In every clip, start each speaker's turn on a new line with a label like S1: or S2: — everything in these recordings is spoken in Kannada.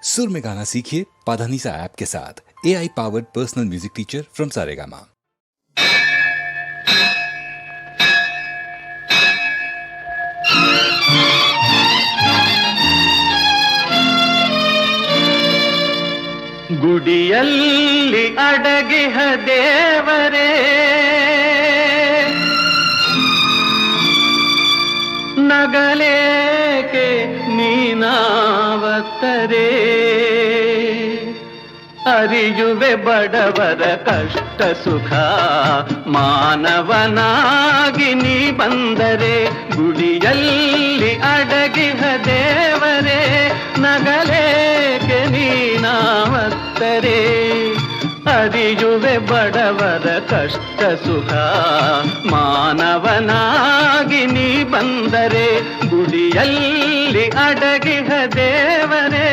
S1: सुर में गाना सीखिए पाधानीसा ऐप के साथ। AI powered personal music teacher from Saregama.
S2: ಗುಡಿಯಲ್ಲಿ ಅಡಗಿಹ ದೇವರೇ, ನಗಲೇಕೆ ನೀನಾವತ್ತರೆ, ಅರಿಯುವೆ ಬಡವರ ಕಷ್ಟ ಸುಖ, ಮಾನವನಾಗಿ ನೀ ಬಂದರೆ. ಗುಡಿಯಲ್ಲಿ ಅಡಗಿಹ ದೇವರೇ, ನಗಲೇಕೆ ನೀನಾವತ್ತರೆ, ಅರಿಯುವೆ ಬಡವರ ಕಷ್ಟ ಸುಖ, ಮಾನವನಾಗಿ ನೀ ಬಂದರೆ. ಗುಡಿಯಲ್ಲಿ ಅಡಗಿಹ ದೇವರೇ,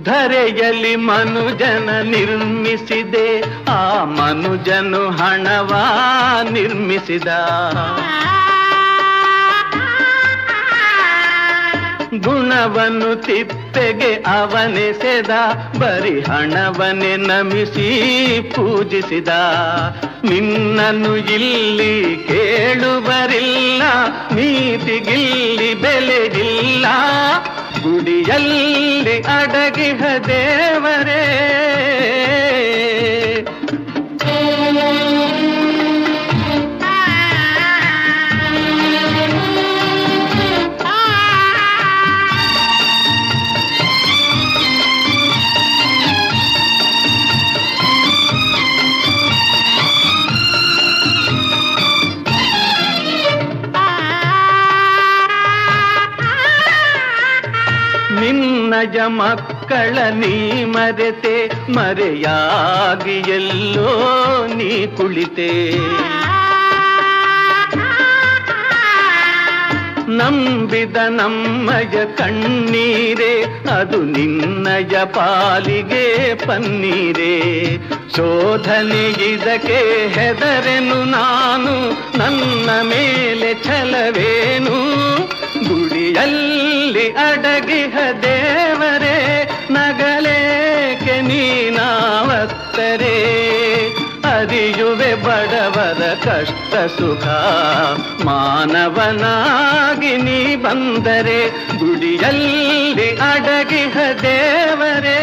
S2: ಧರೆಯಲ್ಲಿ ಮನುಜನ ನಿರ್ಮಿಸಿದೆ, ಆ ಮನುಜನು ಹಣವ ನಿರ್ಮಿಸಿದ. ಗುಣವನ್ನು ತಿಪ್ಪೆಗೆ ಅವನೆಸೆದ, ಬರಿ ಹಣವನ್ನೇ ನಮಿಸಿ ಪೂಜಿಸಿದ. ನಿನ್ನನ್ನು ಇಲ್ಲಿ ಕೇಳುವರಿಲ್ಲ, ನೀತಿಗಿಲ್ಲಿ ಬೆಲೆಗಿಲ್ಲ. ಗುಡಿಯಲ್ಲಿ ಅಡಗಿಹ ದೇವರೇ, ನಿನ್ನಯ ಮಕ್ಕಳ ನೀ ಮರೆತೆ, ಮರೆಯಾಗಿ ಎಲ್ಲೋ ನೀ ಕುಳಿತೆ. ನಂಬಿದ ನಮ್ಮಯ ಕಣ್ಣೀರೇ, ಅದು ನಿನ್ನಯ ಪಾಲಿಗೆ ಪನ್ನೀರೇ. ಶೋಧನೆ ಇದಕ್ಕೆ ಹೆದರೆನು ನಾನು, ನನ್ನ ಮೇಲೆ ಛಲವೇನು. ಗುಡಿಯಲ್ಲಿ ಅಡಗಿಹ ದೇವರೇ, ನಗಲೇಕೆ ನೀನಾವತ್ತರೆ, ಅರಿಯುವೆ ಬಡವರ ಕಷ್ಟ ಸುಖ, ಮಾನವನಾಗಿ ನೀ ಬಂದರೆ. ಗುಡಿಯಲ್ಲಿ ಅಡಗಿಹ ದೇವರೇ.